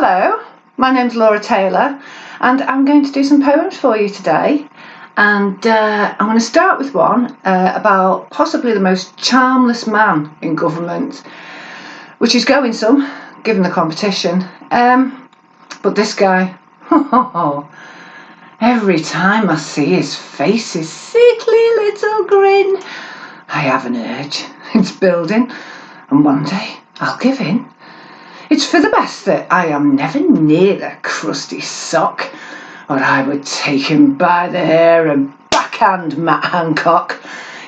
Hello, my name's Laura Taylor and I'm going to do some poems for you today, and I'm going to start with one about possibly the most charmless man in government, which is going some given the competition, but this guy, every time I see his face, his sickly little grin, I have an urge, it's building, and one day I'll give in. It's for the best that I am never near the crusty sock, or I would take him by the hair and backhand Matt Hancock.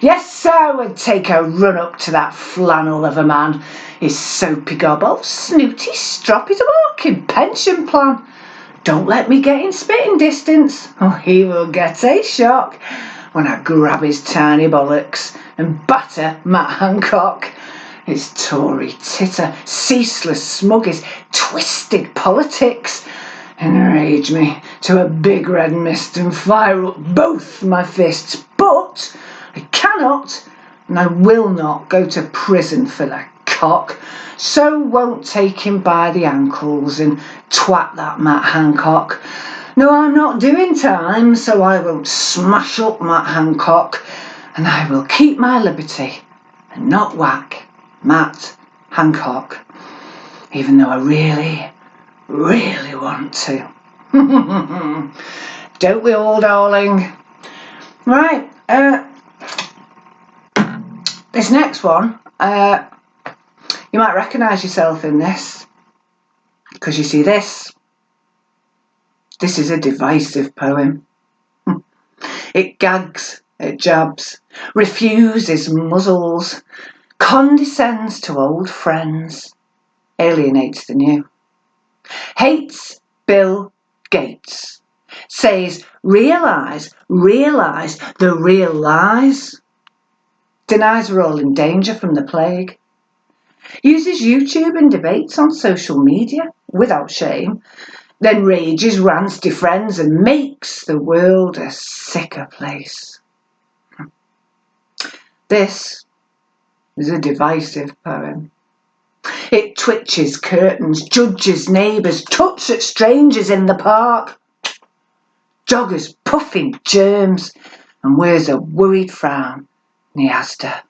Yes, I would take a run up to that flannel of a man. His soapy gobble, snooty strop is a walking pension plan. Don't let me get in spitting distance, or he will get a shock when I grab his tiny bollocks and batter Matt Hancock. His Tory titter, ceaseless smug, his twisted politics enrage me to a big red mist and fire up both my fists. But I cannot and I will not go to prison for the cock, so won't take him by the ankles and twat that Matt Hancock. No, I'm not doing time, so I won't smash up Matt Hancock, and I will keep my liberty and not whack Matt Hancock, even though I really want to. Don't we all, darling? Right, this next one, you might recognise yourself in this, because you see this is a divisive poem. It gags, it jabs, refuses, muzzles, condescends to old friends, alienates the new, hates Bill Gates, says realise the real lies, denies we're all in danger from the plague, uses YouTube and debates on social media without shame, then rages, rants, defriends and makes the world a sicker place. This is a divisive poem. It twitches curtains, judges neighbours, tuts at strangers in the park, joggers puffing germs, and wears a worried frown near Asda.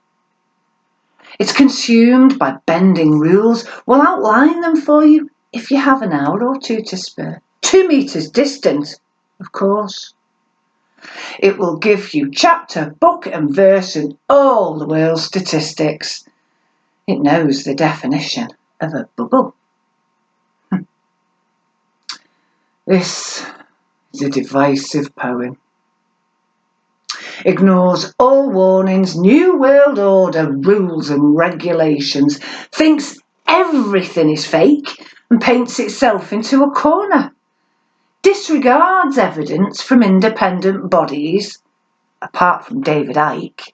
It's consumed by bending rules. We'll outline them for you if you have an hour or two to spare. 2 metres distant, of course. It will give you chapter, book and verse and all the world's statistics. It knows the definition of a bubble. This is a divisive poem. Ignores all warnings, new world order, rules and regulations, thinks everything is fake and paints itself into a corner. Disregards evidence from independent bodies, apart from David Icke,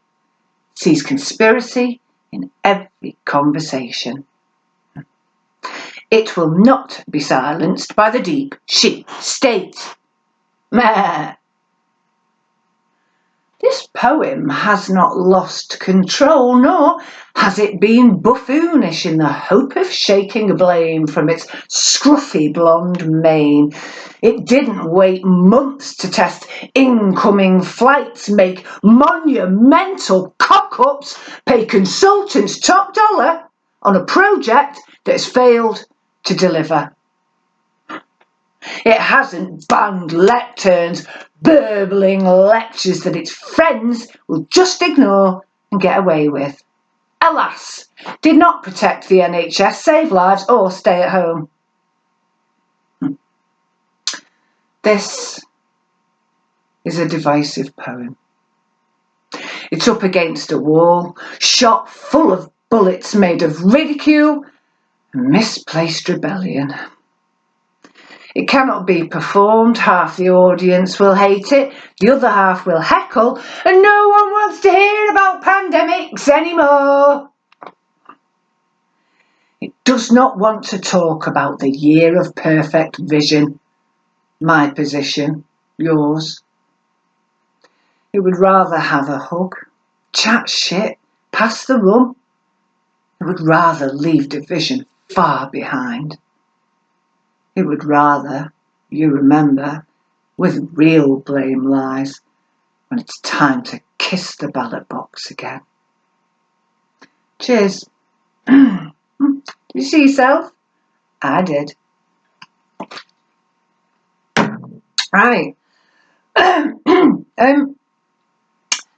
sees conspiracy in every conversation. It will not be silenced by the deep sheep state. Meh. This poem has not lost control, nor has it been buffoonish in the hope of shaking blame from its scruffy blonde mane. It didn't wait months to test incoming flights, make monumental cock-ups, pay consultants top dollar on a project that has failed to deliver. It hasn't banned lecterns, burbling lectures that its friends will just ignore and get away with. Alas, did not protect the NHS, save lives or stay at home. This is a divisive poem. It's up against a wall, shot full of bullets made of ridicule and misplaced rebellion. It cannot be performed. Half the audience will hate it, the other half will heckle, and no one wants to hear about pandemics anymore. It does not want to talk about the year of perfect vision. My position, yours. It would rather have a hug, chat shit, pass the rum. It would rather leave division far behind. He would rather, you remember, with real blame lies, when it's time to kiss the ballot box again. Cheers. Did you see yourself? I did. Right.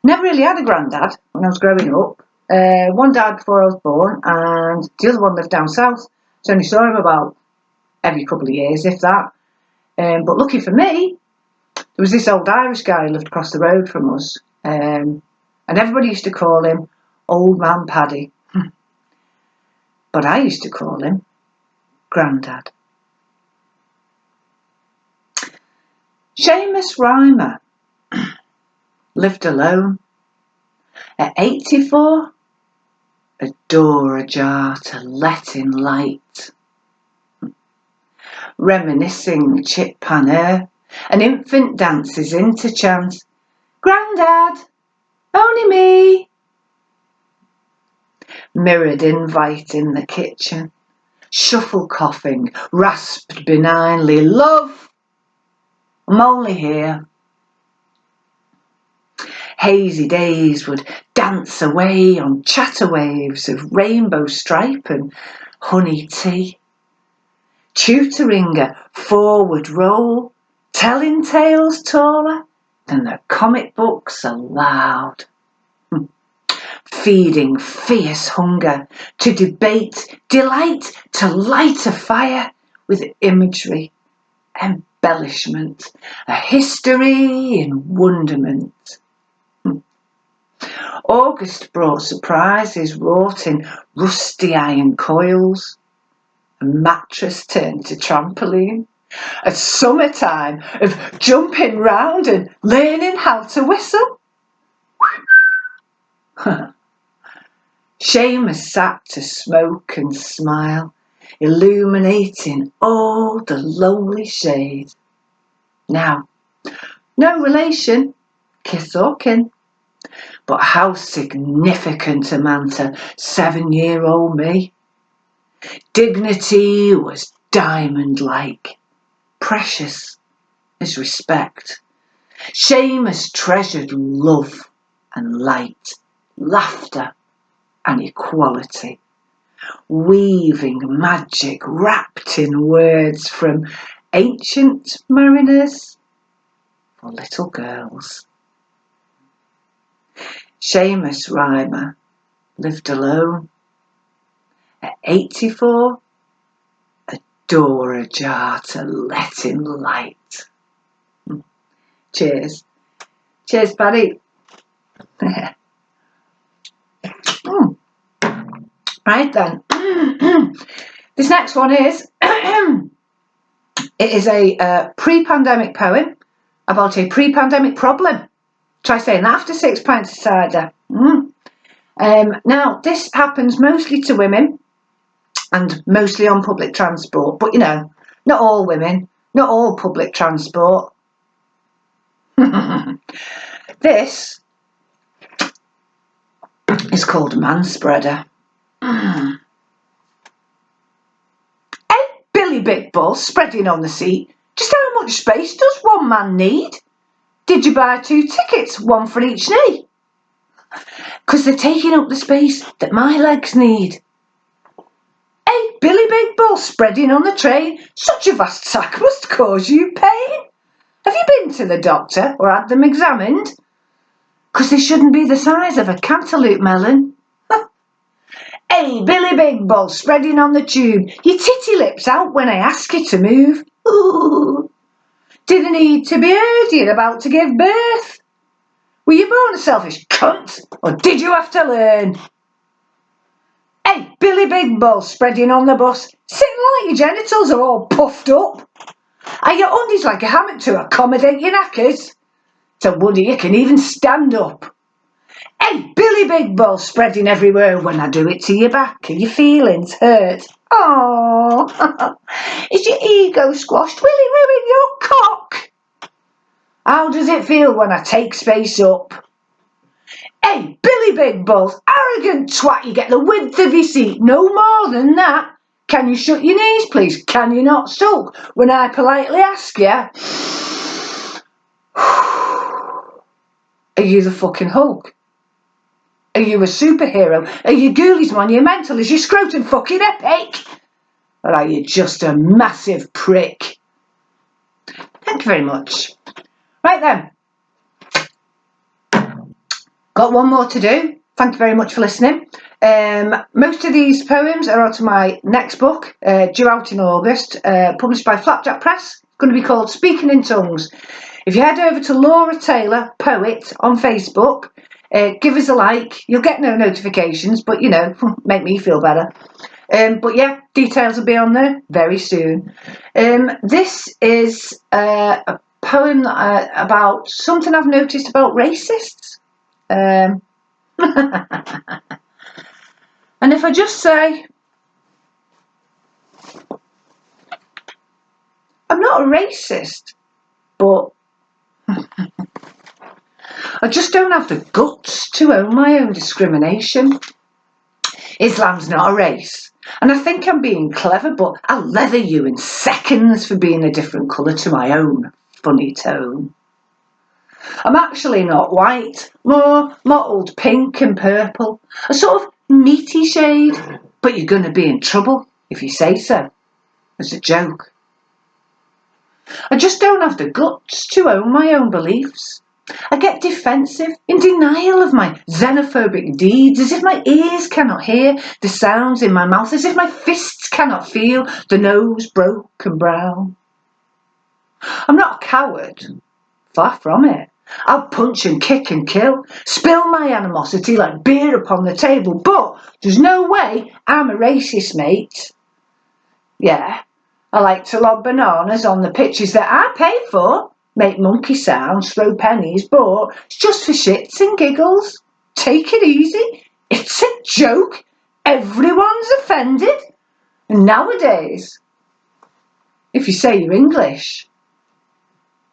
Never really had a granddad when I was growing up. One died before I was born, and the other one lived down south. So I only saw him about every couple of years, if that. But lucky for me, there was this old Irish guy who lived across the road from us, and everybody used to call him Old Man Paddy. But I used to call him Grandad. Seamus Rhymer lived alone. At 84, a door ajar to let in light. Reminiscing chip pan air, an infant dances into chant. Grandad, only me. Mirrored invite in the kitchen, shuffle coughing, rasped benignly. Love, I'm only here. Hazy days would dance away on chatter waves of rainbow stripe and honey tea. Tutoring a forward roll, telling tales taller than the comic books allowed. Feeding fierce hunger to debate, delight to light a fire with imagery, embellishment, a history in wonderment. August brought surprises wrought in rusty iron coils. A mattress turned to trampoline. A summertime of jumping round and learning how to whistle. Seamus sat to smoke and smile, illuminating all the lonely shade. Now, no relation, kiss or kin, but how significant a man to 7-year-old me. Dignity was diamond-like, precious as respect. Seamus treasured love and light, laughter and equality, weaving magic wrapped in words from ancient mariners for little girls. Seamus Rhymer lived alone. At 84, a door ajar to let in light. Cheers. Cheers, Paddy. Right then. This next one is, it is a pre-pandemic poem about a pre-pandemic problem. Try saying that after 6 pints of cider. Now, this happens mostly to women and mostly on public transport. But, you know, not all women, not all public transport. This is called Manspreader. Hey, Billy Big Bull spreading on the seat. Just how much space does one man need? Did you buy 2 tickets, one for each knee? 'Cause they're taking up the space that my legs need. Hey, Billy Big Bull spreading on the train. Such a vast sack must cause you pain. Have you been to the doctor or had them examined? 'Cause they shouldn't be the size of a cantaloupe melon. Hey, Billy Big Bull spreading on the tube. Your titty lips out when I ask you to move. Ooh. Did I need to be heard you're about to give birth? Were you born a selfish cunt, or did you have to learn? Hey, Billy Big Bull spreading on the bus, sitting like your genitals are all puffed up. Are your undies like a hammock to accommodate your knackers? To wonder you can even stand up. Hey, Billy Big Bull spreading everywhere when I do it to your back. Are your feelings hurt? Aww. Is your ego squashed? Will it ruin your cock? How does it feel when I take space up? Hey, Billy Big Bull, arrogant twat, you get the width of your seat, no more than that. Can you shut your knees, please? Can you not sulk when I politely ask you? Are you the fucking Hulk? Are you a superhero? Are your ghoulies monumental? Is your scrotum fucking epic? Or are you just a massive prick? Thank you very much. Right then. Got one more to do. Thank you very much for listening. Most of these poems are out of my next book, due out in August, published by Flapjack Press. It's going to be called Speaking in Tongues. If you head over to Laura Taylor Poet on Facebook, give us a like. You'll get no notifications, but you know, make me feel better. But yeah, details will be on there very soon. This is a poem about something I've noticed about racists. And if I just say, I'm not a racist, but I just don't have the guts to own my own discrimination. Islam's not a race, and I think I'm being clever, but I'll leather you in seconds for being a different colour to my own funny tone. I'm actually not white, more mottled pink and purple, a sort of meaty shade, but you're going to be in trouble if you say so. It's a joke. I just don't have the guts to own my own beliefs. I get defensive, in denial of my xenophobic deeds, as if my ears cannot hear the sounds in my mouth, as if my fists cannot feel the nose broke and brown. I'm not a coward, far from it. I'll punch and kick and kill, spill my animosity like beer upon the table, but there's no way I'm a racist, mate. Yeah, I like to lob bananas on the pitches that I pay for, make monkey sounds, throw pennies, but it's just for shits and giggles. Take it easy. It's a joke. Everyone's offended. And nowadays, if you say you're English,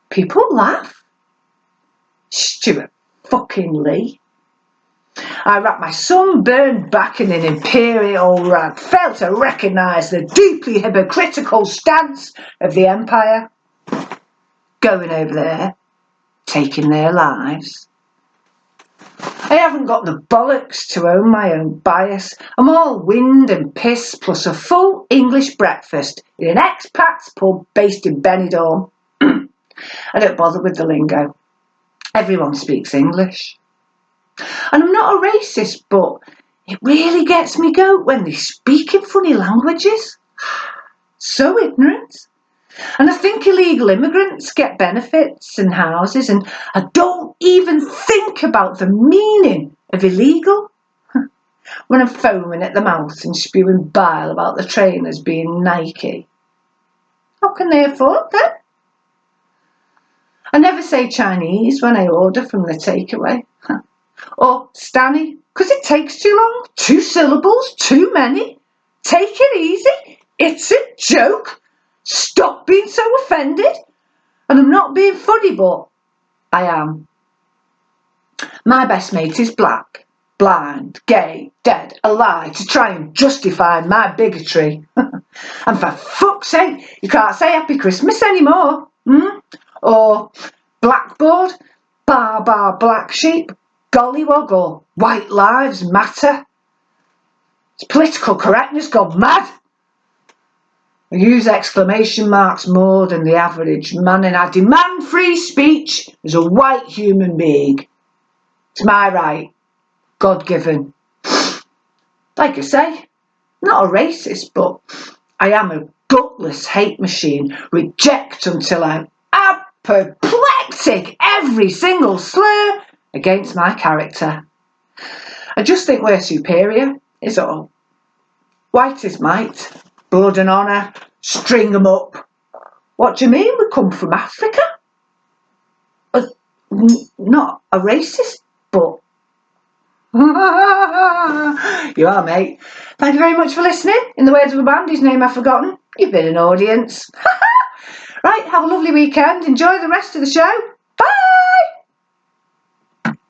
people laugh. Stuart fucking Lee. I wrapped my sunburned back in an imperial rag, failed to recognise the deeply hypocritical stance of the empire. Going over there, taking their lives. I haven't got the bollocks to own my own bias. I'm all wind and piss plus a full English breakfast in an expat's pub based in Benidorm. I don't bother with the lingo. Everyone speaks English. And I'm not a racist, but it really gets me goat when they speak in funny languages. So ignorant. And I think illegal immigrants get benefits and houses, and I don't even think about the meaning of illegal when I'm foaming at the mouth and spewing bile about the trainers being Nike. How can they afford that? I never say Chinese when I order from the takeaway. Or Stanny, because it takes too long. 2 syllables, too many. Take it easy. It's a joke. Stop being so offended. And I'm not being funny, but I am. My best mate is black, blind, gay, dead, alive to try and justify my bigotry. And for fuck's sake, you can't say Happy Christmas anymore. Or blackboard, bar, black sheep, gollywog, or white lives matter. It's political correctness gone mad. I use exclamation marks more than the average man, and I demand free speech as a white human being. It's my right, God-given. Like I say, not a racist, but I am a gutless hate machine. Reject until I'm apoplectic every single slur against my character. I just think we're superior, is all. White is might, blood and honour, string 'em up. What do you mean we come from Africa? Not a racist, but... You are, mate. Thank you very much for listening. In the words of a band whose name I've forgotten, you've been an audience. Right, have a lovely weekend. Enjoy the rest of the show.